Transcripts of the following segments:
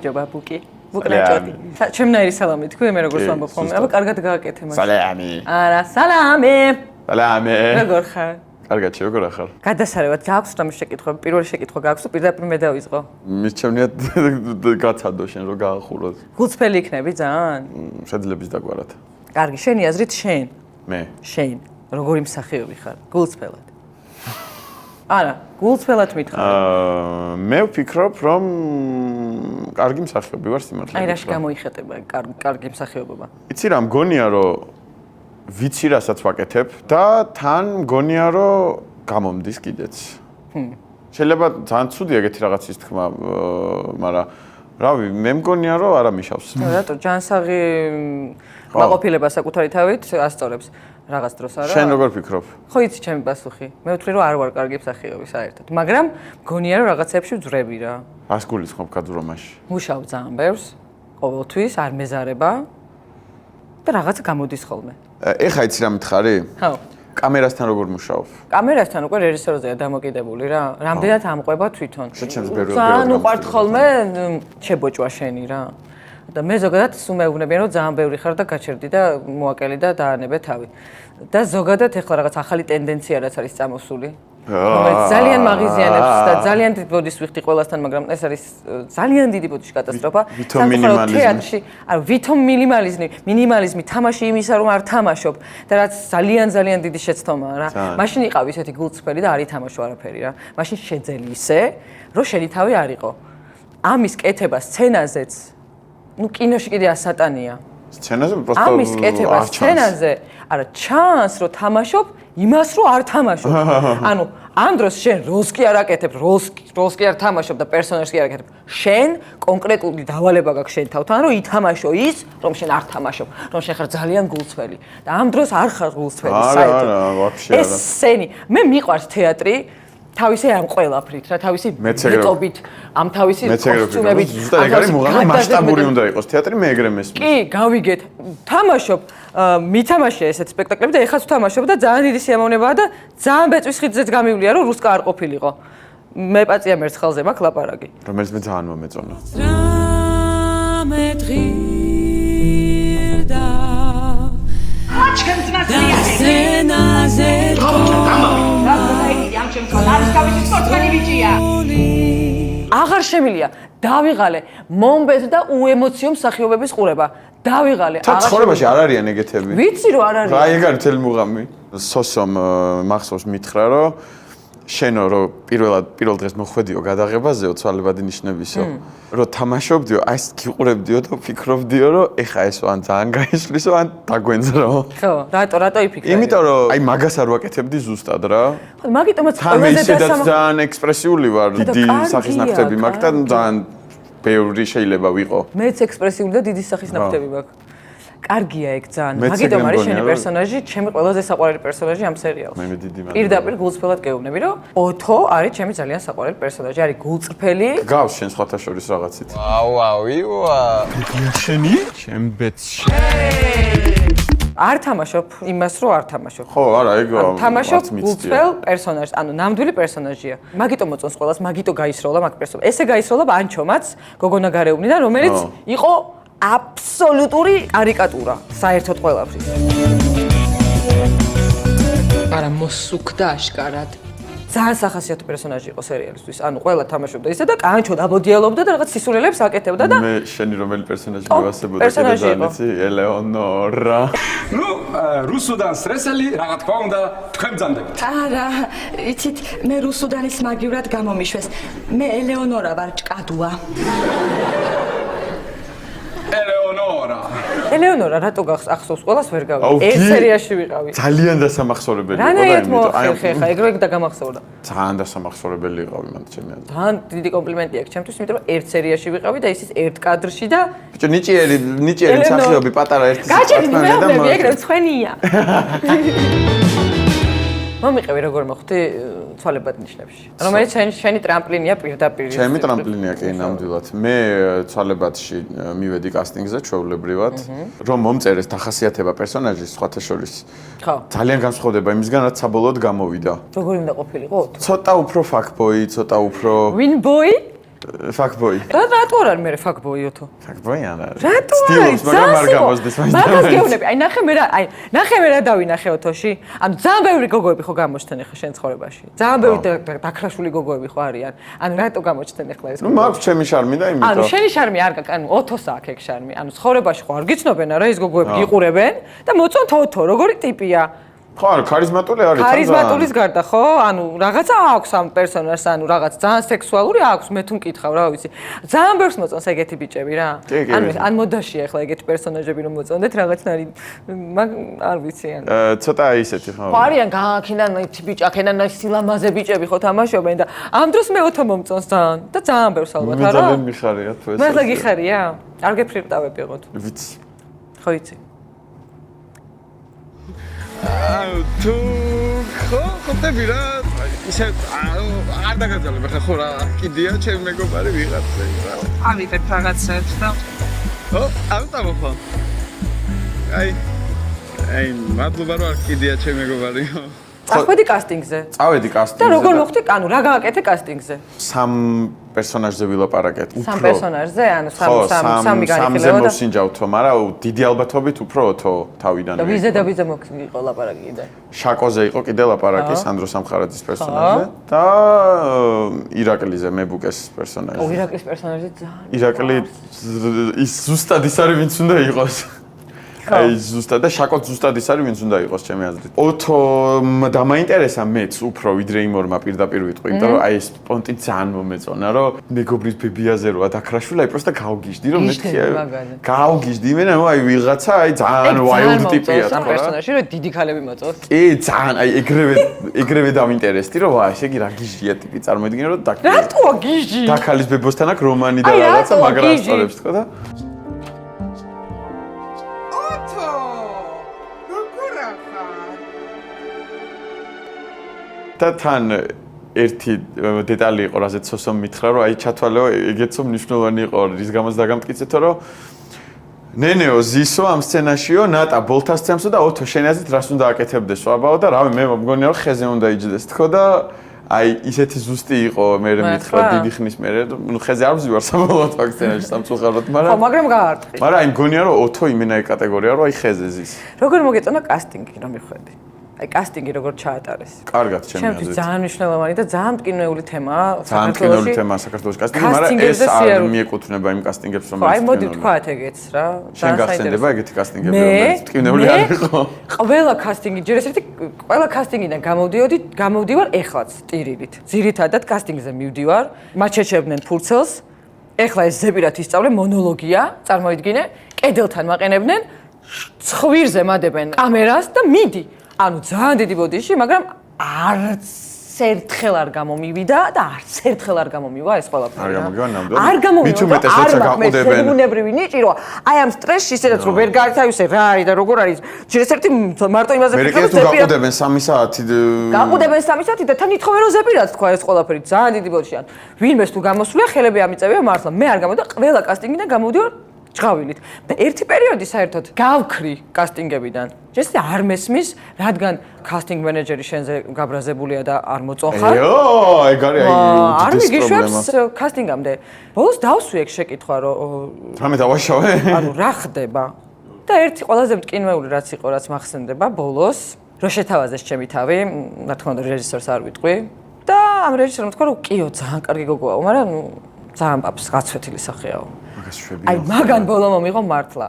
გამარჯობა ბუკი. ბუკნაჭოდი. ჩემნაირი სალამი თქვი მე როგორც ვამბობ ხოლმე. აბა კარგად გააკეთე მაშინ. სალამი. არა, სალამი. სალამი. როგორ ხარ? კარგად, როგორ ახარ? გადასარევად გააქვს რამე შეკითხვა, პირველი შეკითხვა გააქვს თუ პირდაპირ მე დავიწყო? მისჩემნია გაცადო შენ რომ გაახუროთ. გულწრფელი იქნები ძალიან? შეძლებს დაგვარად. კარგი, შენი აზრით შენ. მე. შენ. როგორი მსახიობი ხარ? გულწრფელად. არა, გულწრფელად მითხრა. მე ვფიქრობ, რომ კარგი მსახიობი ვარ სიმართლე. აი რაში გამოიხატება კარგი მსახიობობა? იცი რა, მგონია რომ ვიცი რასაც ვაკეთებ და თან მგონია რომ გამომდის კიდეც. შეიძლება ძალიან ცუდი ეგეთი რაღაცის თქმა, მაგრამ რავი, მე მგონია რომ არა მიშავს. რატო ჯანსაღი მაყოფილება საკუთარი თავით ასწორებს რაღაც დროს არა? შენ როგორ ფიქრობ? ხო იცი ჩემი პასუხი. მე ვთვლი რომ არ ვარ კარგი მსახიობი საერთოდ, მაგრამ მგონია რომ რაღაცებში ვძვრები რა. რას გულისხმობ კადრომაში? მუშაობ ძალიან ბევრს, ყოველთვის არ მეზარება და რაღაცა გამოდის ხოლმე. ეხა იცი რა მითხარი? ხო. კამერასთან როგორ მუშაობ? კამერასთან უკვე რეჟისორზეა დამოკიდებული რა. რამდენად ამყვება თვითონ. შეჩემს ბევრი ძალიან უყვართ ხოლმე ჩებოჭვა შენი რა. და მე ზოგადად სულ მეუბნებიან რომ ძალიან ბევრი ხარ და გაჩერდი და მოაკელი და დაანებე თავი. და ზოგადად ეხლა რაღაც ახალი ტენდენცია რაც არის წამოსული. ძალიან მაღიზიანებს და ძალიან დიდ ბოდიშს ვიხდი ყველასთან, მაგრამ ეს არის ძალიან დიდი ბოდიში კატასტროფა. თეატრში, არ ვითომ მინიმალიზმი თამაში იმისა რომ არ თამაშობ და რაც ძალიან დიდი შეცდომაა რა. მაშინ იყავ ისეთი გულწრფელი და არ ითამაშო არაფერი რა. მაშინ შეძელი ისე, რომ შენი თავი არ იყო. ამის კეთება სცენაზეც, ნუ კინოში კიდე ასატანია. სცენაზე პროსტო ამის კეთება სცენაზე, არა ჩანს რომ თამაშობ იმას რომ არ თამაშობ. ანუ ამ დროს შენ როლს კი არ აკეთებ, როლს კი არ თამაშობ და პერსონაჟს კი არ აკეთებ. შენ კონკრეტული დავალება გაქვს შენ თავთან რომ ითამაშო ის, რომ შენ არ თამაშობ, რომ შენ ხარ ძალიან გულწრფელი. და ამ დროს არ ხარ გულწრფელი საერთოდ. არა, ვაფშე არა. ეს სცენი, მე მიყვარს თეატრი თავისი ამ ყველაფრით რა, თავისი მეტობით, ამ თავისი კოსტიუმებით. ზუსტად ეგ არის მოგანა მასშტაბური უნდა იყოს თეატრი, მე ეგრე მესმის. კი, გავიგეთ. თამაშობ, მითამაშე ესეთ სპექტაკლები და ეხაც ვთამაშობ და ძალიან დიდი სიამოვნებაა და ძალიან ბეწვის ხიდზეც გამივლია რომ რუსკა არ ყოფილიყო. მე პაწია მერცხალზე მაქვს ლაპარაკი. რომელიც მე ძალიან მომეწონა. ჩემს ნაცრიაზე აღარ შემილია დავიღალე მომბეთ და უემოციო მსახიობების ყურება დავიღალე თა ცხოვრებაში არ არიან ეგეთები ვიცი რომ არ არის რა ეგ არის თელი მუღამი სოსომ მახსოვს მითხრა რომ შენო რომ პირველ დღეს მოხვედიო გადაღებაზეო ცვალებადი ნიშნებისო რომ თამაშობდიო აი ეს გიყურებდიო და ფიქრობდიო რომ ეხა ესო ან ძალიან გაიშლისო ან დაგვენძრო ხო რატო იფიქრე იმიტომ რომ აი მაგას არ ვაკეთებდი ზუსტად რა ხო მაგიტომაც ყველაზე ძალიან ექსპრესიული ვარ დიდი სახის ნაკვთები მაქვს და ძალიან ბევრი შეიძლება ვიყო მეც ექსპრესიული და დიდი სახის ნაკვთები მაქვს კარგია ეგ ძალიან. მაგიტომ არის შენი პერსონაჟი, ჩემი ყველაზე საყვარელი პერსონაჟი ამ სერიალში. მე დიდი მადლობა. პირდაპირ გულწრფელად გეუბნები, რომ ოთო არის ჩემი ძალიან საყვარელი პერსონაჟი, არის გულწრფელი. გავს შენ სხვათა შორის რაღაცით. ვაუა. შენი? ჩემ ბეწში. არ თამაშობ იმას, რომ არ თამაშობ. ხო, არა, ეგ თამაშობ გულწრფელ პერსონაჟს, ანუ ნამდვილი პერსონაჟია. მაგიტომ მოწონს ყველას, მაგიტო გაისროლა მაგ პერსონაჟს. ესე გაისროლა ანჩომაც, გოგონა გარეუბნიდან, რომელიც იყო აბსოლუტური კარიკატურა საერთოდ ყველაფრის. არა მოსუქდა აშკარად. ძალიან სახასიათო პერსონაჟი იყო სერიალისთვის. ანუ ყველა თამაშობდა ისე და კანჩო დაბოდიალობდა და რაღაც სისულელებს აკეთებდა და მე შენი რომელი პერსონაჟი მივასებოდა კიდე ძალიცი ელეონორა. ნუ რუსუდან სტრესელი რა თქმა უნდა თქვენ ბრძანდებით. არა, იცით, მე რუსუდანის მაგივრად გამომიშვეს. მე ელეონორა ვარ ჭკადუა. ელეონორა რატო ახსოვს ყველას ვერ გავიგე. ეს სერიაში ვიყავი. ძალიან დასამახსოვრებელი იყო და რანაირად მოახერხე ხა ეგრე დაგამახსოვრდა. ძალიან დასამახსოვრებელი იყავი მანდ ჩემი აზრით. ძალიან დიდი კომპლიმენტი აქვს ჩემთვის, იმიტომ რომ ერთ სერიაში ვიყავი და ისიც ერთ კადრში და ბიჭო ნიჭიერი მსახიობი პატარა ერთი გაჭედი მეუბნები ეგრე მცხვენია. მომიყევი როგორ მოხდი ცვალებად ნიშნებში. რომელიც შენი ტრამპლინია პირდაპირ. ჩემი ტრამპლინია კი ნამდვილად. მე ცვალებადში მივედი კასტინგზე ჩვეულებრივად, რომ მომწერეს დახასიათება პერსონაჟის სხვათა შორის. ხო. ძალიან განსხვავდება იმისგან, რაც საბოლოოდ გამოვიდა. როგორი უნდა ყოფილიყო? ცოტა უფრო ფაკბოი, ცოტა უფრო ვინ ბოი? ფაკბოი. რატო არ არის მე ფაკბოი ოთო? ფაკბოი არ არის. რატო არ ცდილობს, არის? მაგრამ არ გამოსდეს მაინც. მაგას გეუბნები. ნახე მე რა დავინახე ოთოში. ანუ ძალიან ბევრი გოგოები ხო გამოჩნდნენ ახლა შენ ცხოვრებაში. ძალიან ბევრი დაქრაშული გოგოები ხო არიან. ანუ რატო გამოჩნდნენ ახლა ეს? ნუ მაქვს ჩემი შარმი და იმიტომ. ანუ შენი შარმი არ გაქვს, ანუ ოთოს აქვს ეგ შარმი. ანუ ცხოვრებაში ხო არ გიცნობენ არა ეს გოგოები გიყურებენ და მოწონთ ოთო, როგორი ტიპია? ხო, არა, ქარიზმატული არის. ქარიზმატულის გარდა ხო? ანუ რაღაცა აქვს ამ პერსონაჟს, ანუ რაღაც ძალიან სექსუალური აქვს, მე თუ მკითხავ რა ვიცი. ძალიან ბევრს მოწონს ეგეთი ბიჭები რა. ან მოდაშია ახლა ეგეთი პერსონაჟები რომ მოწონდეთ რაღაცნაირი არ ვიცი ან. ცოტა ისეთი ხო. ხო არიან გააქიდან ის ბიჭი, აქედან სილამაზე ბიჭები ხო თამაშობენ და ამ დროს მე ოთო მომწონს ძალიან და ძალიან ბევრს ალბათ არა? ძალიან მიხარია თუ ეს. მე გიხარია? არ გეფლირტავებიღოთ. ვიცი. ხო იცი. თუ ხოხტები რა ისე არ დაგაძალებ ხა ხო რა კიდია ჩემ მეგობარი ვიღაცე რა ავიღებ რაღაცებს და ო ავტავ ხო აი მადლობა რომ არ კიდია ჩემ მეგობარიო წახვედი კასტინგზე წავედი კასტინგზე და როგორ მოხდი ანუ რა გააკეთე კასტინგზე სამ პერსონაჟზე ვილაპარაკეთ უფრო სამ პერსონაჟზე ანუ სამი განიხილება და მოსინჯავთო მაგრამ დიდი ალბათობით უფრო თო თავიდან და ვიზე იყო ლაპარაკი კიდე შაკოზე იყო კიდე ლაპარაკი სანდრო სამხარაძის პერსონაჟზე და ირაკლიზე მებუკეს პერსონაჟზე ო ირაკლის პერსონაჟი ძალიან ირაკლი ის ზუსტად ის არის ვინც უნდა იყოს აი ზუსტად და შაკო ზუსტად ის არის ვინც უნდა იყოს ჩემი აზრით. ოთო დამაინტერესა მეც უფრო ვიდრე იმორმა პირდაპირ ვიტყვი, იმიტომ რომ აი ეს პონტი ძალიან მომეწონა, რომ მეგობრის ბებიაზე როა დაქრაშვილა, აი პროსტა გავგიჟდი, რომ მეთქი გავგიჟდი მე ნუ აი ვიღაცა აი ძალიან ვაილდ ტიპია თქო რა. პერსონაჟი რომ დიდი ქალები მოწონს. კი, ძალიან აი ეგრევე დავინტერესდი, რომ ვაი, ესე იგი რა გიჟია ტიპი წარმოიდგინე რომ რატოა გიჟი? დაქალის ბებოსთან აქ რომანი და რაღაცა მაგრა ასწორებს თქო და და თან ერთი დეტალი იყო, რაზეც სოსომ მითხრა, რომ აი ჩათვალეო, ეგეცო მნიშვნელოვანი იყო, რის გამოც დაგამტკიცეთო, რომ ნენეო ზისო ამ სცენაშიო, ნატა ბოლთას ცემსო და ოთო შენი აზრით რას უნდა აკეთებდეს ვაბაო და რავი მე მგონია რომ ხეზე უნდა იჯდეს თქო და აი ისეთი ზუსტი იყო მე მითხრა დიდი ხნის მერე, ნუ ხეზე არ ვზივარ საბოლოოდ აქ სცენაში სამწუხაროდ, მაგრამ ხო, მაგრამ გაარტყი. მაგრამ აი მგონია რომ ოთო იმენა კატეგორია, რომ აი ხეზე ზის. როგორ მოგეწონა კასტინგი რომ მიხვედი? აი კასტინგი როგორ ჩაატარეს? კარგად ჩემი აზრით. ჩემთვის ძალიან მნიშვნელოვანი და ძალიან მტკივნეული თემაა საქართველოში. ძალიან მტკივნეული თემაა საქართველოს კასტინგი, მაგრამ ეს არ მიეკუთვნება იმ კასტინგებს, რომელიც აი მოდი ვთქვათ ეგეც რა. შენ გახსენდება ეგეთი კასტინგები, რომელიც მტკივნეული არ იყო. ყველა კასტინგი, ჯერ ესეთი ყველა კასტინგიდან გამოვდივარ ეხლაც ტირილით. ძირითადად კასტინგზე მივდივარ, მათ შეჩებდნენ ფურცელს. ეხლა ეს ზეპირად ისწავლე მონოლოგია, წარმოიდგინე, კედელთან მაყენებდნენ, ცხვირზე მადებენ კამერას და მიდი. ანუ ძალიან დიდი ბოდიში, მაგრამ არც ერთხელ არ გამომივიდა და არც ერთხელ არ გამომივა ეს ყველაფერი. არ გამომივა ნამდვილად. არ გამომივა. მით უმეტეს როცა გაყუდებენ. ზებუნებრივი ნიჭი რომ აი ამ სტრესში ისედაც რომ ვერ გაართავისე რა არის და როგორ არის. ჯერ ერთი მარტო იმაზე ვფიქრობ რომ გაყუდებენ 3 საათი. გაყუდებენ 3 საათი და თან ითხოვენ რომ ზეპირად თქვა ეს ყველაფერი ძალიან დიდი ბოდიში. ან ვინმეს თუ გამოსულია ხელები ამიწევია მართლა. მე არ გამოდა ყველა კასტინგიდან გამოვდივარ ჭღავილით და ერთი პერიოდი საერთოდ გავქრი კასტინგებიდან. ჯერ არ მესმის, რადგან კასტინგ მენეჯერი შენზე გაბრაზებულია და არ მოწონხარ. ეო, ეგ არის აი არ მიგიშვებს კასტინგამდე. ბოლოს დავსვი ეგ შეკითხვა რომ რამე დავაშავე? ანუ რა ხდება? და ერთი ყველაზე მტკივნეული რაც იყო, რაც მახსენდება ბოლოს, რომ შეთავაზეს ჩემი თავი, რა თქმა უნდა რეჟისორს არ ვიტყვი და ამ რეჟისორმა თქვა რომ კიო ძალიან კარგი გოგოაო, მაგრამ ძალიან პაპს გაცვეთილი სახეაო. აი მაგან ბოლო მომიღო მართლა.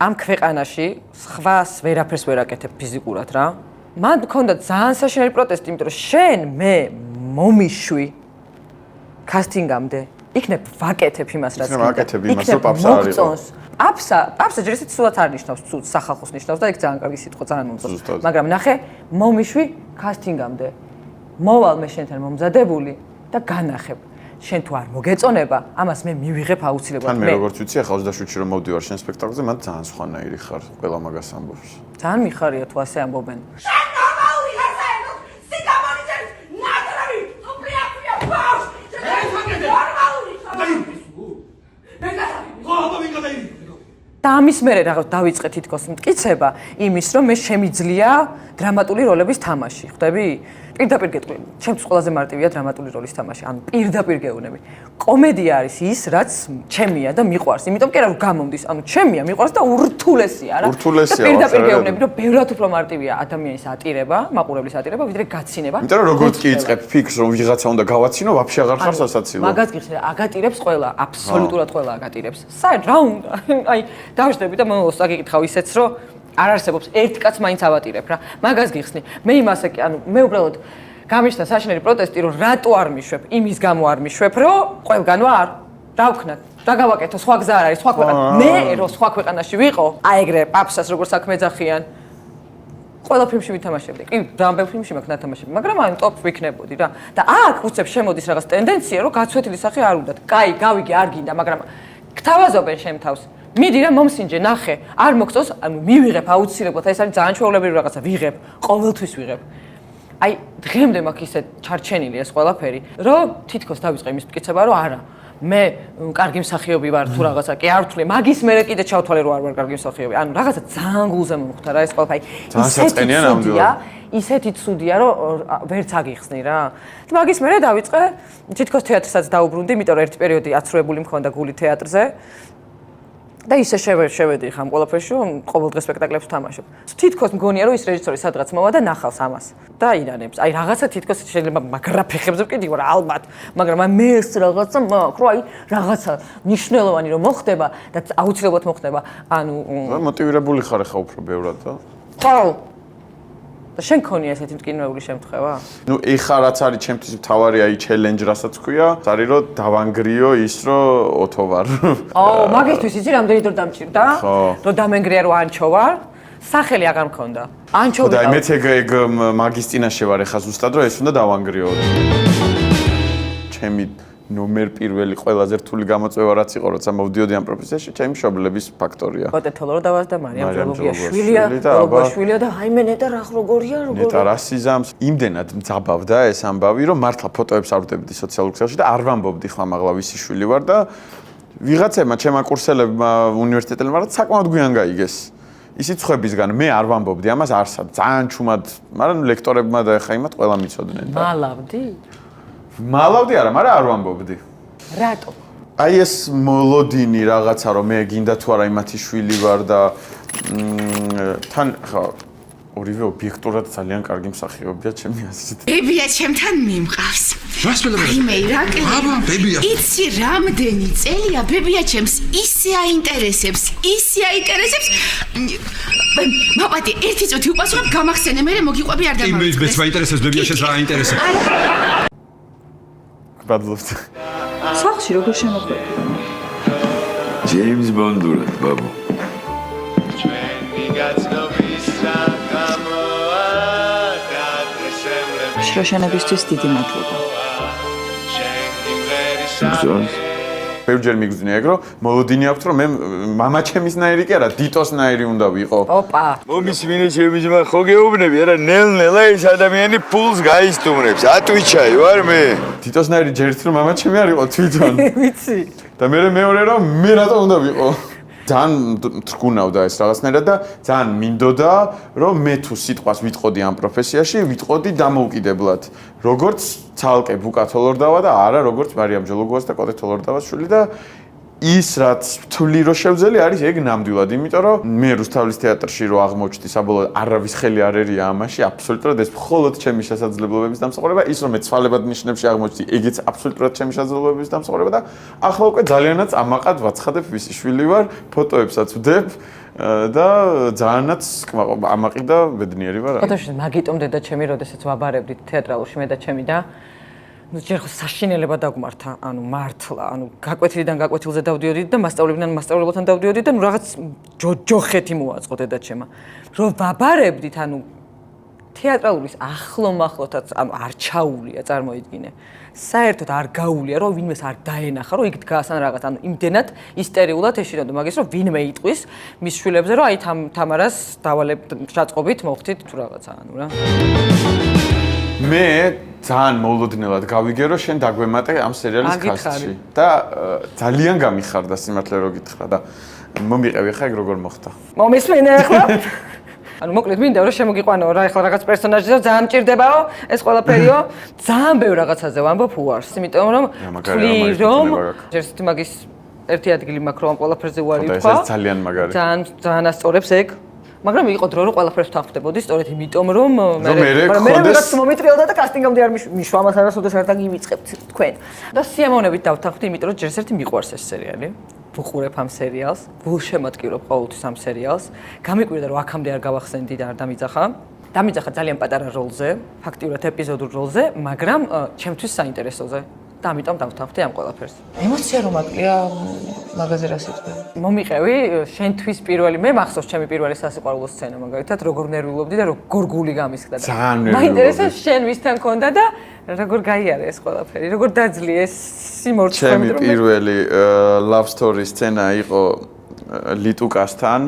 ამ ქვეყანაში სხვას ვერაფერს ვერ აკეთებ ფიზიკურად რა. მან მქონდა ძალიან საშინელი პროტესტი, იმიტომ რომ შენ მე მომიშვი კასტინგამდე. იქნებ ვაკეთებ იმას რაც ვაკეთებ იმას რომ პაპსა არ იყო. პაპსა ჯერ ისიც სულაც არ ნიშნავს, ცუდ სახალხოს ნიშნავს და იქ ძალიან კარგი სიტყვა ძალიან მომწონს. მაგრამ ნახე, მომიშვი კასტინგამდე. მოვალ მე შენთან მომზადებული და განახებ. შენ თუ არ მოგეწონება, ამას მე მივიღებ აუცილებლად. თან მე როგორც ვიცი, ახლა 27-ში რომ მოვდივარ შენ სპექტაკლზე, მან ძალიან სხვანაირი ხარ, ყველა მაგას ამბობს. ძალიან მიხარია თუ ასე ამბობენ. შენ ნორმალური ხარ საერთოდ? სიგამონიჯერის ნაკრები, სუპლიაკვია ბავშვ! შენ ნორმალური ხარ? და ამის მერე რაღაც დავიწყე თითქოს მტკიცება იმის, რომ მე შემიძლია დრამატული როლების თამაში, ხვდები? პირდაპირ გეტყვი, ჩემთვის ყველაზე მარტივია დრამატული როლის თამაში. ანუ პირდაპირ გეუბნები. კომედია არის ის, რაც ჩემია და მიყვარს. იმიტომ კი არა რომ გამომდის, ანუ ჩემია, მიყვარს და ურთულესია რა. ურთულესია, პირდაპირ ვაფშე. გეუბნები, რომ ბევრად უფრო მარტივია ადამიანის ატირება, მაყურებლის ატირება, ვიდრე გაცინება. იმიტომ რომ როგორც კი იწყებ ფიქრს რომ ვიღაცა უნდა გავაცინო, ვაფშე აღარ ხარ სასაცილო. მაგას გიხსნე, აგატირებს ყველა, აბსოლუტურად ყველა აგატირებს. საერთოდ რა უნდა? აი, დავშდები და მომავალს აგიკითხავ ისეც, რომ არ არსებობს ერთ კაც მაინც ავატირებ რა. მაგას გიხსნი. მე იმასე კი, ანუ მე უბრალოდ გამიშთა საშინელი პროტესტი, რომ რატო არ მიშვებ, იმის გამო არ მიშვებ, რომ ყველგან ვარ. რა ვქნათ? რა გავაკეთო? სხვა გზა არ არის, სხვა ქვეყანა. მე რომ სხვა ქვეყანაში ვიყო, აი ეგრე პაპსას როგორ საქმე ეძახიან. ყველა ფილმში ვითამაშებდი. კი, ძალიან ბევრ ფილმში მაქვს ნათამაშები, მაგრამ აი ტოპ ვიქნებოდი რა. და აქ უცებ შემოდის რაღაც ტენდენცია, რომ გაცვეთილი სახე არ უნდათ. კაი, გავიგე, არ გინდა, მაგრამ გთავაზობენ შენ თავს. მიდი რა მომსინჯე, ნახე, არ მოგწონს, ანუ მივიღებ აუცილებლად, ეს არის ძალიან ჩვეულებრივი რაღაცა, ვიღებ, ყოველთვის ვიღებ. აი, დღემდე მაქვს ისე ჩარჩენილი ეს ყველაფერი, რომ თითქოს დავიწყე იმის მტკიცება, რომ არა, მე კარგი მსახიობი ვარ თუ რაღაცა, კი არ ვთვლი, მაგის მერე კიდე ჩავთვალე რომ არ ვარ კარგი მსახიობი. ანუ რაღაცა ძალიან გულზე მომხვდა რა ეს ყველაფერი. ისეთი ცუდია, რომ ვერც აგიხსნი რა. და მაგის მერე დავიწყე, თითქოს თეატრსაც დაუბრუნდი, იმიტომ რომ ერთი პერიოდი აცრუებული მქონდა გული თეატრზე. და ისე შევედი ხამ ყველაფერში, რომ ყოველდღე სპექტაკლებს ვთამაშობ. თითქოს მგონია, რომ ის რეჟისორი სადღაც მოვა და ნახავს ამას და აირანებს. აი რაღაცა თითქოს შეიძლება მაგრა ფეხებზე ვკიდი, რა ალბათ, მაგრამ მე ეს რაღაცა მაქვს, რომ აი რაღაცა მნიშვნელოვანი რომ მოხდება და აუცილებლად მოხდება. ანუ მოტივირებული ხარ ხა უფრო ბევრად და? ხო. და შენ ქონია ესეთი მტკივნეული შემთხვევა? ნუ ეხა რაც არის ჩემთვის მთავარი აი ჩელენჯ რასაც ქვია, არის რომ დავანგრიო ის რომ ოთო ვარ. აუ, მაგისთვის იცი რამდენი დრო დამჭირდა? რომ დამენგრია რომ ანჩო ვარ. სახელი აღარ მქონდა. ანჩო და მეც ეგ მაგის წინაშე ვარ ეხა ზუსტად რომ ეს უნდა დავანგრიო. ჩემი ნომერ პირველი ყველაზე რთული გამოწვევა რაც იყო, როცა მოვდიოდი ამ პროფესიაში, ჩემი მშობლების ფაქტორია. პოტეთოლო დავას და მარიამ ჯოლოგიაშვილია და აიმე ნეტა რა როგორია, როგორია. ნეტა რასიზამს იმდენად მძაბავდა ეს ამბავი, რომ მართლა ფოტოებს ავდებდი სოციალურ ქსელში და არ ვამბობდი ხმამაღლა ვისი შვილი ვარ და ვიღაცებმა ჩემმა კურსელებმა უნივერსიტეტელებმა რაც საკმაოდ გვიან გაიგეს. ისიც ხვებისგან მე არ ვამბობდი ამას არსად, ძალიან ჩუმად, მაგრამ ლექტორებმა და ეხა იმათ ყველა მიცოდნენ და მალავდი? მალავდი არა, მაგრამ არ ვამბობდი. რატო? აი ეს მოლოდინი რაღაცა რომ მე გინდა თუ არა იმათი შვილი ვარ და თან ხა ორივე ობიექტურად ძალიან კარგი მსახიობია ჩემი აზრით. ბებია ჩემთან მიმყავს. რას ველებენ? აი მე ირაკლი. აბა, ბებია. იცი რამდენი წელია ბებია ჩემს ისე აინტერესებს. მაპატი, ერთი წუთი უპასუხებ, გამახსენე, მე მოგიყვები არ დამავიწყდეს. იმის მეც მაინტერესებს, ბებია შენს რა აინტერესებს? ბადლობთ. სახლში როგორ შემოხვედი? ჯეიმს ბონდურად, ბაბუ. შროშანებისთვის დიდი მადლობა. გზონს? ბევრჯერ მიგზნია ეგ რომ მოლოდინი აქვს რომ მე მამაჩემისნაირი კი არა, დიტოსნაირი უნდა ვიყო. ოპა. მომისმინე ჩემი ძმა, ხო გეუბნები, არა ნელ-ნელა ეს ადამიანი ფულს გაისტუმრებს. ატვიჩაი ვარ მე. დიტოსნაირი ჯერით რომ მამაჩემი არ იყო თვითონ. ვიცი. და მეორე რომ მე რატო უნდა ვიყო? ძალიან თრგუნავდა ეს რაღაცნაირად და ძალიან მინდოდა რომ მე თუ სიტყვას ვიტყოდი ამ პროფესიაში, ვიტყოდი დამოუკიდებლად. როგორც ცალკე ბუკა თოლორდავა და არა როგორც მარიამ ჯოლოგოვას და კოტე თოლორდავას შვილი და ის რაც ვთვლი რომ შევძელი არის ეგ ნამდვილად, იმიტომ რომ მე რუსთავის თეატრში რო აღმოჩნდი საბოლოოდ არავის ხელი არ ერია ამაში, აბსოლუტურად ეს მხოლოდ ჩემი შესაძლებლობების დამსახურება, ის რომ მე ცვალებად ნიშნებში აღმოჩნდი, ეგეც აბსოლუტურად ჩემი შესაძლებლობების დამსახურება და ახლა უკვე ძალიანაც ამაყად ვაცხადებ ვისი შვილი ვარ, ფოტოებსაც ვდებ და ძალიანაც ამაყი და ბედნიერი ვარ. ფოტოში მაგიტომ დედა ჩემი როდესაც ვაბარებდით თეატრალურში მე და ჩემი და ჯერ ხო საშინელება დაგმართა, ანუ მართლა, ანუ გაკვეთილიდან გაკვეთილზე დავდიოდით და მასწავლებიდან მასწავლებელთან დავდიოდით და ნუ რაღაც ჯოხეთი მოაწყო დედაჩემმა. რომ ვაბარებდით, ანუ თეატრალურის ახლო-მახლოთაც, ანუ არ ჩაულია, წარმოიდგინე. საერთოდ არ გაუულია, რომ ვინმეს არ დაენახა, რომ იქ დგას ან რაღაც, ანუ იმდენად ისტერიულად ეშინოდა მაგის, რომ ვინმე იტყვის მის შვილებზე, რომ აი თამარას დავალებთ ჩაწყობით მოხდით თუ რაღაცა, ანუ რა. მე ძალიან მოლოდინელად გავიგე რომ შენ დაგვემატე ამ სერიალის კასტში და ძალიან გამიხარდა სიმართლე რო გითხრა და მომიყევი ხა ეგ როგორ მოხდა. მომისმენე ახლა. ანუ მოკლედ მინდა რომ შემოგიყვანო რა ეხლა რაღაც პერსონაჟზე ძალიან მჭირდებაო ეს ყველაფერიო ძალიან ბევრ რაღაცაზე ვამბობ უარს იმიტომ რომ თვლი რომ ჯერ ისეთი მაგის ერთი ადგილი მაქვს რომ ამ ყველაფერზე უარი ვთქვა ეს ძალიან მაგარი ძალიან ასწორებს ეგ მაგრამ იყო დრო რომ ყველაფერს ვთანხმდებოდი სწორედ იმიტომ რომ მე რაღაც მომიტრიალდა და კასტინგამდე არ მიშვა ამას არასოდეს არ დაგივიწყებთ თქვენ და სიამოვნებით დავთანხმდი იმიტომ რომ ჯერ ერთი მიყვარს ეს სერიალი ვუყურებ ამ სერიალს ვულშემატკივრობ ყოველთვის ამ სერიალს გამიკვირდა რომ აქამდე არ გავახსენდი და არ დამიძახა ძალიან პატარა როლზე ფაქტიურად ეპიზოდურ როლზე მაგრამ ჩემთვის საინტერესოზე და ამიტომ დავთანხმდი ამ ყველაფერს. ემოცია რომ აკლია მაგაზე რა სიტყვია. მომიყევი შენთვის პირველი მე მახსოვს ჩემი პირველი სასიყვარულო სცენა მაგალითად როგორ ნერვიულობდი და როგორ გული გამისხდა და მაინტერესებს შენ ვისთან ქონდა და როგორ გაიარე ეს ყველაფერი როგორ დაძლი ეს სიმორჩა ჩემი პირველი love story სცენა იყო ლიტუკასთან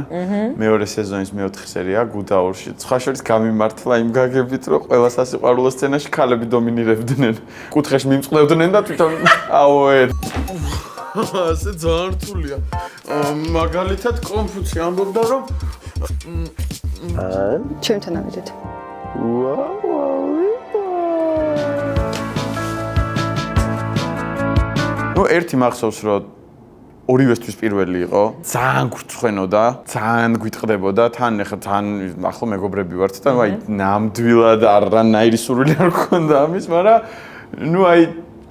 მეორე სეზონის მეოთხე სერია გუდაურში. სხვა შორის გამიმართლა იმ გაგებით, რომ ყველა სასიყვარულო სცენაში ქალები დომინირებდნენ. კუთხეში მიმწყდებდნენ და თვითონ აოე. ასე ძალიან რთულია. მაგალითად კონფუცი ამბობდა, რომ ჩემთან ავიდეთ. ნუ ერთი მახსოვს, რომ ორივესთვის პირველი იყო, ძალიან გვწვენოდა, ძალიან გვიტყდებოდა, თან ახლა ძალიან ახლა მეგობრები ვართ და აი ნამდვილად არანაირი სურვილი არ გქონდა ამის, მაგრამ ნუ აი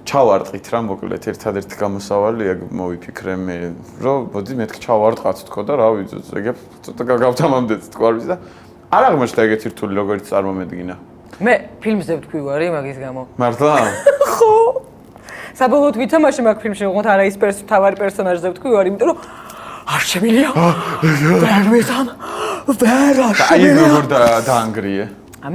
ჩავარტყით რა მოკლედ ერთადერთი გამოსავალია მოვიფიქრე მე, რომ მოდი მეთქი ჩავარტყათ თქო და რა ვიცი, ეგ ცოტა გავთამამდეთ თქო არ ვიცი და არ აღმოჩნდა ეგეთი რთული როგორც წარმომედგინა. მე ფილმზე ვთქვი ვარი მაგის გამო. მართლა? ხო. საბოლოოდ ვითამაშე მაგ ფილმში, ოღონდ არა ის თავარი პერსონაჟზე ვთქვი ვარ, იმიტომ რომ არ შემილია. ვერ მესამ. ვერ არ შემილია. აი როგორ დაანგრიე.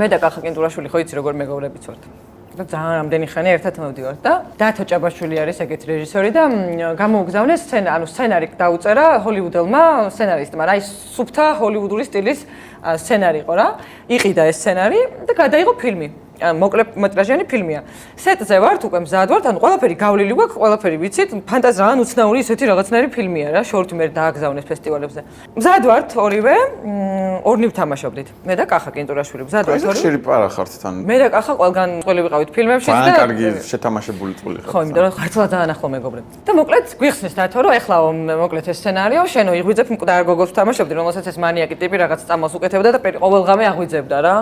მე და კახა კენტურაშვილი ხო იცი როგორ მეგობრებიც ვართ. და ძალიან რამდენი ხანი ერთად მოვდივართ და დათო ჭაბაშვილი არის ეგეთი რეჟისორი და გამოუგზავნეს სცენარი დაუწერა ჰოლივუდელმა სცენარისტმა. რა ის სუფთა ჰოლივუდური სტილის სცენარი იყო რა. იყიდა ეს სცენარი და გადაიღო ფილმი. მოკლე მეტრაჟიანი ფილმია. სეტზე ვართ, უკვე მზად ვართ, ანუ ყველაფერი გავლილი გვაქვს, ყველაფერი ვიცით, ფანტაზია უცნაური ისეთი რაღაცნაირი ფილმია რა, შორტი მე დააგზავნეს ფესტივალებზე. მზად ვართ ორივე, ორნი ვთამაშობდით. მე და კახა კენტურაშვილი მზად ვართ ორივე. ხშირი პარახართ თან. მე და კახა ყველგან წველი ვიყავით ფილმებში და ძალიან კარგი შეთამაშებული წველი ხართ. ხო, იმიტომ რომ ხართლა ძალიან ახლო მეგობრები. და მოკლედ გვიხსნის დათო, რომ ეხლა მოკლედ ეს სცენარიო, შენო იღვიძებ მკვდარ გოგოს ვთამაშობდი, რომელსაც ეს მანიაკი ტიპი რაღაც წამოს უკეთებდა და ყოველ ღამე აღვიძებდა რა.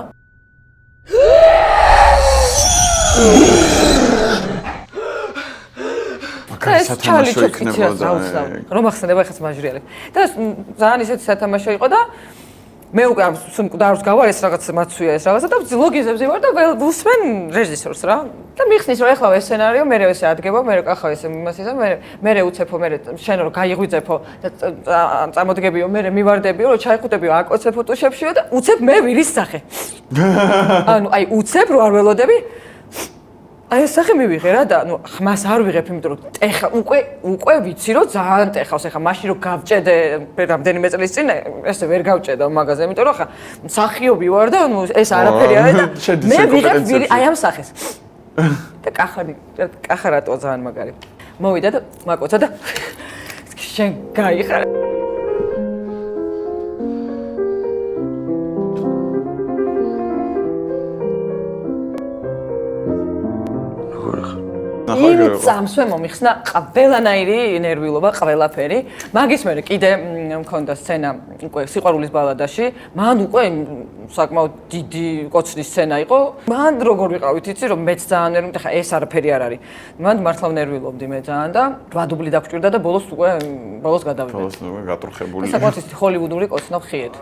ეს სათამაშო იქნებოდა. რომ ახსენდება ეხაც მაჟრიალებს. და ძალიან ისეთი სათამაშო იყო და მე უკვე ამ მკვდარს გავარ ეს რაღაც მაცვია ეს რაღაცა და ლოგიზებზე ვარ და ვუსმენ რეჟისორს რა. და მიხსნის რომ ეხლა ეს სცენარიო მე ესე ადგება, მე კახა ეს იმას ისა, მე უცეფო, მე შენ რომ გაიღვიძეფო და წამოდგებიო, მე მივარდებიო, რომ ჩაიხუტებიო აკოცეფო ტუშებშიო და უცებ მე ვირის სახე. ანუ აი უცებ რო არ ველოდები აი ეს სახე მივიღე რა და ნუ ხმას არ ვიღებ იმიტომ რომ ტეხა უკვე ვიცი რომ ძალიან ტეხავს ეხა მაშინ რომ გავჭედე რამდენიმე წლის წინ ესე ვერ გავჭედა მაგაზე იმიტომ რომ ხა მსახიობი ვარ და ნუ ეს არაფერი არის და მე ვიღებ აი ამ სახეს და კახა რატო ძალიან მაგარი მოვიდა და მაკოცა და შენ გაიხარ იმ წამსვე მომიხსნა ყველანაირი ნერვიულობა, ყველაფერი. მაგის მერე კიდე მქონდა სცენა უკვე სიყვარულის ბალადაში. მან უკვე საკმაოდ დიდი კოცნის სცენა იყო. მან როგორ ვიყავით, იცი რომ მეც ძალიან ნერვიულობდი, ხა ეს არაფერი არ არის. მან მართლა ნერვიულობდი მე ძალიან და 8 დუბლი დაგვჭირდა და ბოლოს გადავიდა. ბოლოს უკვე გატρუხებული. საკმაოდ ისეთი ჰოლივუდური კოცნა ხიეთ.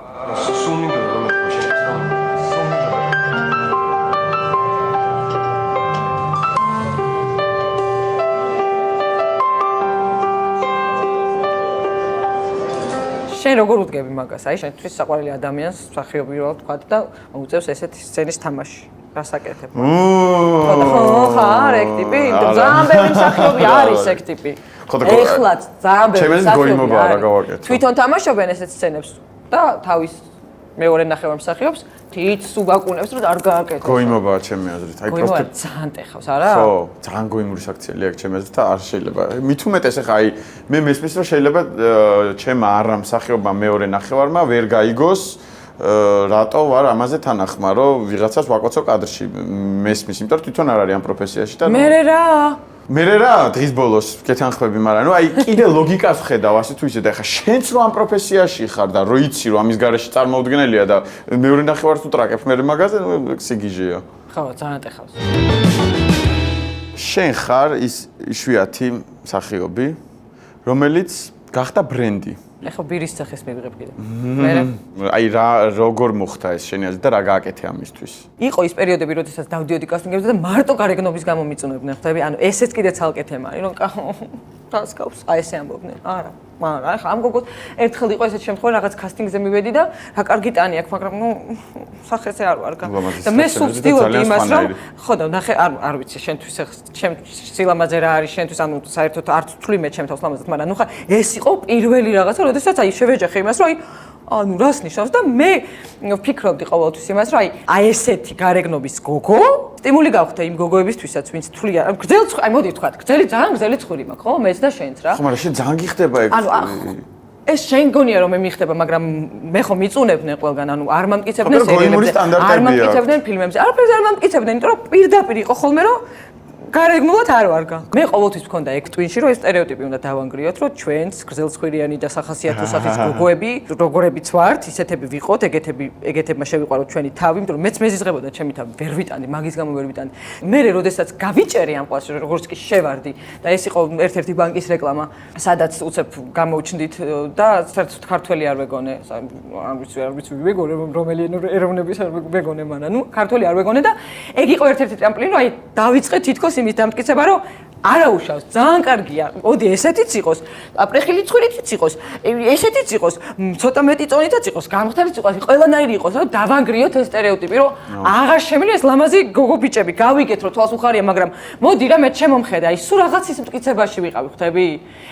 შენ როგორ უდგები მაგას? აი შენთვის საყვარელი ადამიანს მსახიობი რო თქვა და უწევს ესეთი სცენის თამაში. რასაკეთებ? ხო, არ ეგ ტიპი, ძალიან ბევრი მსახიობი არის ეგ ტიპი. ეხლა ძალიან ბევრი მსახიობი არის. თვითონ თამაშობენ ესეთ სცენებს და თავის მეორე ნახევარ მსახიობს თითს უბაკუნებს რომ არ გააკეთოს. გოიმობაა ჩემი აზრით. აი პროსტე ძალიან ტეხავს, არა? ხო, ძალიან გოიმური საქციელი აქვს ჩემი აზრით და არ შეიძლება. მით უმეტეს ახლა აი მე მესმის რომ შეიძლება ჩემ არა მსახიობმა მეორე ნახევარმა ვერ გაიგოს რატო ვარ ამაზე თანახმა, რომ ვიღაცას ვაკოცო კადრში მესმის, იმიტომ რომ თვითონ არ არის ამ პროფესიაში და მე რა დღის ბოლოს გეთანხმები, მაგრამ ნუ აი კიდე ლოგიკას ხედავ ასე თუ ისე და ხა შენც რო ამ პროფესიაში ხარ და რო იცი რომ ამის გარეშე წარმოუდგენელია და მეორე ნახევარს თუ ტრაკებს მე მაგაზე სიგიჟეა. ხო, ძალიან ეხავს. შენ ხარ ის იშვიათი მსახიობი, რომელიც გახდა ბრენდი. ეხლა ბირის სახეს მივიღებ კიდე. აი როგორ მოხდა ეს შენი აზრით და რა გააკეთე ამისთვის? იყო ის პერიოდები, როდესაც დავდიოდი კასტინგებზე და მარტო გარეგნობის გამო მიწუნებდნენ, ხვდები? ანუ ესეც კიდე ცალკე თემაა, რომ დასკავს, აი ესე ამბობდნენ. არა, მაგრამ ახლა ამ გოგოს ერთხელ იყო ესეთ შემთხვევა, რაღაც კასტინგზე მივედი და რა კარგი ტანი აქვს, მაგრამ ნუ სახეზე არ ვარ გა. და მე სულ ვცდილობდი იმას, რომ ხო და ნახე, არ ვიცი, შენთვის ჩემ სილამაზე რა არის შენთვის, ანუ საერთოდ არც თვლი მე ჩემ თავს ლამაზად, მაგრამ ნუ ხა ეს იყო პირველი რაღაცა, როდესაც აი შევეჯახე იმას, რომ აი ანუ რას ნიშნავს და მე ვფიქრობდი ყოველთვის იმას, რომ აი ესეთი გარეგნობის გოგო სტიმული გავხდა იმ გოგოებისთვისაც, ვინც თვლიან, გრძელი, აი მოდი ვთქვათ, ძალიან გრძელი ცხური მაქვს, ხო? მეც და შენც რა. ხო, მაგრამ შენ ძალიან გიხდება ეგ. ანუ ეს შენ გონია რომ მე მიხდება, მაგრამ მე ხო მიწუნებდნენ ყველგან, ანუ არ მომტკიცებდნენ სერიალებზე, არ მომტკიცებდნენ ფილმებზე. არაფერს არ მომტკიცებდნენ, იმიტომ რომ პირდაპირ იყო ხოლმე რომ გარეგნულად არ ვარგა. მე ყოველთვის მქონდა ეგ ტვინში, რომ ეს სტერეოტიპი უნდა დავანგრიოთ, რომ ჩვენც გრძელცხვირიანი და სახასიათო სახის გოგოები, როგორებიც ვართ, ისეთები ვიყოთ, ეგეთებმა შევიყვაროთ ჩვენი თავი, იმიტომ რომ მეც მეზიზღებოდა ჩემი თავი, ვერ ვიტანდი, მაგის გამო ვერ ვიტანდი. მე როდესაც გავიჭერი ამ ყველას, როგორც კი შევარდი და ეს იყო ერთ-ერთი ბანკის რეკლამა, სადაც უცებ გამოუჩნდით და საერთოდ ქართველი არ ვეგონე, არ ვიცი ვეგონე, რომელი ეროვნების არ ვეგონე, მაგრამ ნუ ქართველი არ ვეგონე და ეგ იყო ერთ-ერთი ტრამპლინი, რომ აი დავიწყე თითქოს იმის დამტკიცება, რომ არაუშავს, ძალიან კარგია. მოდი ესეთიც იყოს, აპრეხილი ცხვირიც იყოს, ესეთიც იყოს, ცოტა მეტი წონითაც იყოს, გამხდარიც იყოს, ყველანაირი იყოს, რომ დავანგრიოთ ეს სტერეოტიპი, რომ აღარ შემიძლია ეს ლამაზი გოგო ბიჭები, გავიგეთ, რომ თვალს უხარია, მაგრამ მოდი რა მე შემომხედა, აი სულ რაღაცის მტკიცებაში ვიყავი, ხვდები?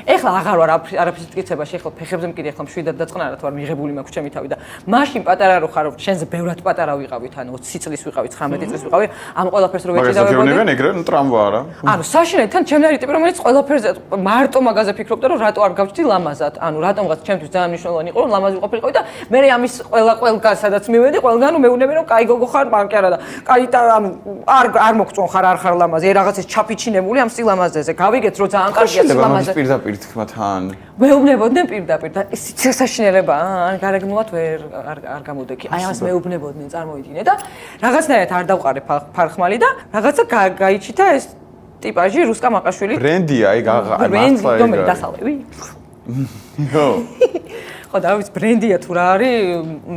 ეხლა აღარ ვარ არაფრის მტკიცებაში, ეხლა ფეხებზე მკიდე, ეხლა მშვიდად დაწყნარად ვარ მიღებული მაქვს ჩემი თავი და მაშინ პატარა რო ხარ, შენზე ბევრად პატარა ვიყავით, ანუ 20 წლის ვიყავით, 19 წლის ვიყავი, ამ ყველაფერს რო ვეჭიდავებოდი. მაგას ეგრე ტრამვა რა. ანუ საშინელი თან ჩემი არის ტიპი, რომელიც ყველაფერზე მარტო მაგაზე ფიქრობდა, რომ რატო არ გავჩდი ლამაზად. ანუ რატომღაც ჩემთვის ძალიან მნიშვნელოვანი იყო, რომ ლამაზი ყოფილიყო და მე ამის ყველგან სადაც მივედი, ყველგან უმეუნები, რომ კაი გოგო ხარ, მანკი არა და კაი ანუ არ მოგწონ ხარ, არ ხარ ლამაზი, რაღაცის ჩაფიჩინებული ამ სილამაზეზე. გავიგეთ, რომ ძალიან კარგია სილამაზე. პირდაპირ თქმა თან. მეუბნებოდნენ პირდაპირ და ის საშინელებაა, ან გარეგნულად არ გამოდექი. აი ამას მეუბნებოდნენ, წარმოიდგინე და რაღაცნაირად არ დავყარე ფარხმალი და რაღაცა გაიჩითა ეს ტიპაჟი რუსკა მაყაშვილი. ბრენდია, ეგ აღარ მართლა ეგ. დომენი დასალევი. ხო. ხო და ვიცი ბრენდია თუ რა არის,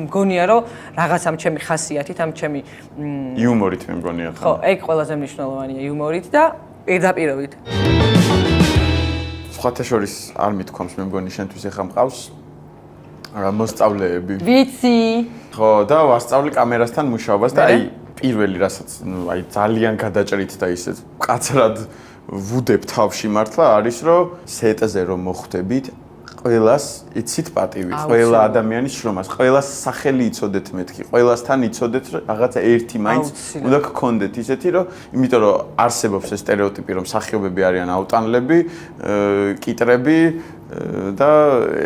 მგონია რომ რაღაც ამ ჩემი ხასიათით, ამ ჩემი იუმორით მე მგონია ხო. ხო, ეგ ყველაზე მნიშვნელოვანია იუმორით და პირდაპირობით. სხვათა შორის არ მithქვამს მე მგონი შენთვის ეხა მყავს მოსწავლეები. ვიცი. ხო და ვასწავლი კამერასთან მუშაობას და აი პირველი რასაც ნუ აი ძალიან გადაჭრით და ისე კაცრად ვუდებ თავში მართლა არის რომ სეტზე რომ მოხვდებით ყველას იცით პატივი, ყველა ადამიანის შრომას, ყველას სახელი იცოდეთ მეთქი, ყველასთან იცოდეთ რაღაცა ერთი მაინც უნდა გქონდეთ ისეთი რომ იმიტომ რომ არსებობს ეს სტერეოტიპი რომ მსახიობები არიან აუტანლები, კიტრები და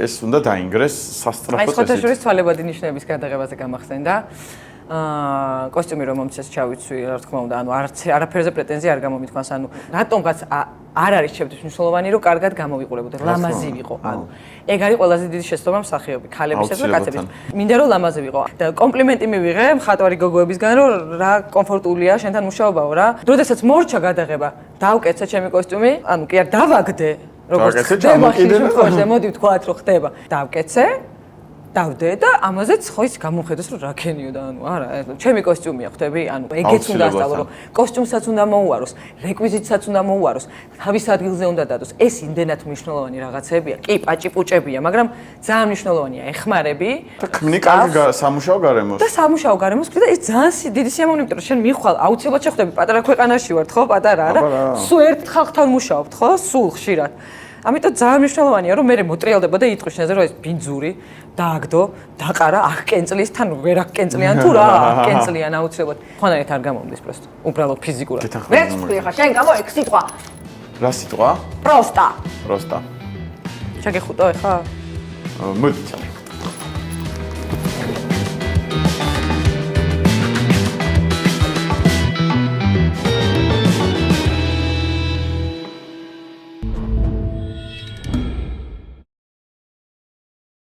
ეს უნდა დაინგრეს სასწრაფო წესით. აი სხვათა შორის თვალებადი ნიშნების გადაღებაზე გამახსენდა. კოსტიუმი რომ მომცეს ჩავიცვი, რა თქმა უნდა, ანუ არაფერზე პრეტენზია არ გამომითქვას, ანუ რატომღაც არ არის ჩემთვის მნიშვნელოვანი, რომ კარგად გამოვიყურებოდე, ლამაზი ვიყო. ანუ ეგ არის ყველაზე დიდი შეცდომა მსახიობი, ქალებისა და კაცების. მინდა რომ ლამაზი ვიყო. და კომპლიმენტი მივიღე მხატვარი გოგოებისგან, რომ რა კომფორტულია შენთან მუშაობაო რა. როდესაც მორჩა გადაღება, დავკეცე ჩემი კოსტიუმი, ანუ კი არ დავაგდე, როგორც ხდება ხიში, მოდი ვთქვათ, რომ ხდება. დავკეცე დავდე და ამაზეც ხო ის გამოხედოს რომ რა ქენიოდა ანუ არა ჩემი კოსტიუმია ხვდები ანუ ეგეც უნდა ასწავლო რომ კოსტიუმსაც უნდა მოუაროს რეკვიზიტსაც უნდა მოუაროს თავის ადგილზე უნდა დადოს ეს იმდენად მნიშვნელოვანი რაღაცებია კი პაჭი-პუჭებია მაგრამ ძალიან მნიშვნელოვანია ეხმარები და ქმნი კარგი სამუშაო გარემოს და სამუშაო გარემოს და ეს ძალიან დიდი სიამოვნებაა იმიტომ რომ შენ მიხვალ აუცილებლად შეხვდები პატარა ქვეყანაში ვართ ხო პატარა არა სულ ერთ ხალხთან მუშაობთ ხო სულ ხშირად ამიტომ ძალიან მნიშვნელოვანია რომ მე მოტრიალდება და იტყვის შენზე რომ ეს ბინძური დააგდო, დაყარა, აღკენწლის თან ვერ აღკენწლიან თუ რა, აღკენწლიან აუცილებლად. ხონარით არ გამომდის პროსტო. უბრალოდ ფიზიკურად. მე ვთქვი ხა, შენ გამო ეგ სიტყვა. რა სიტყვა? პროსტა. პროსტა. შეგეხუტო ეხა? მოდი.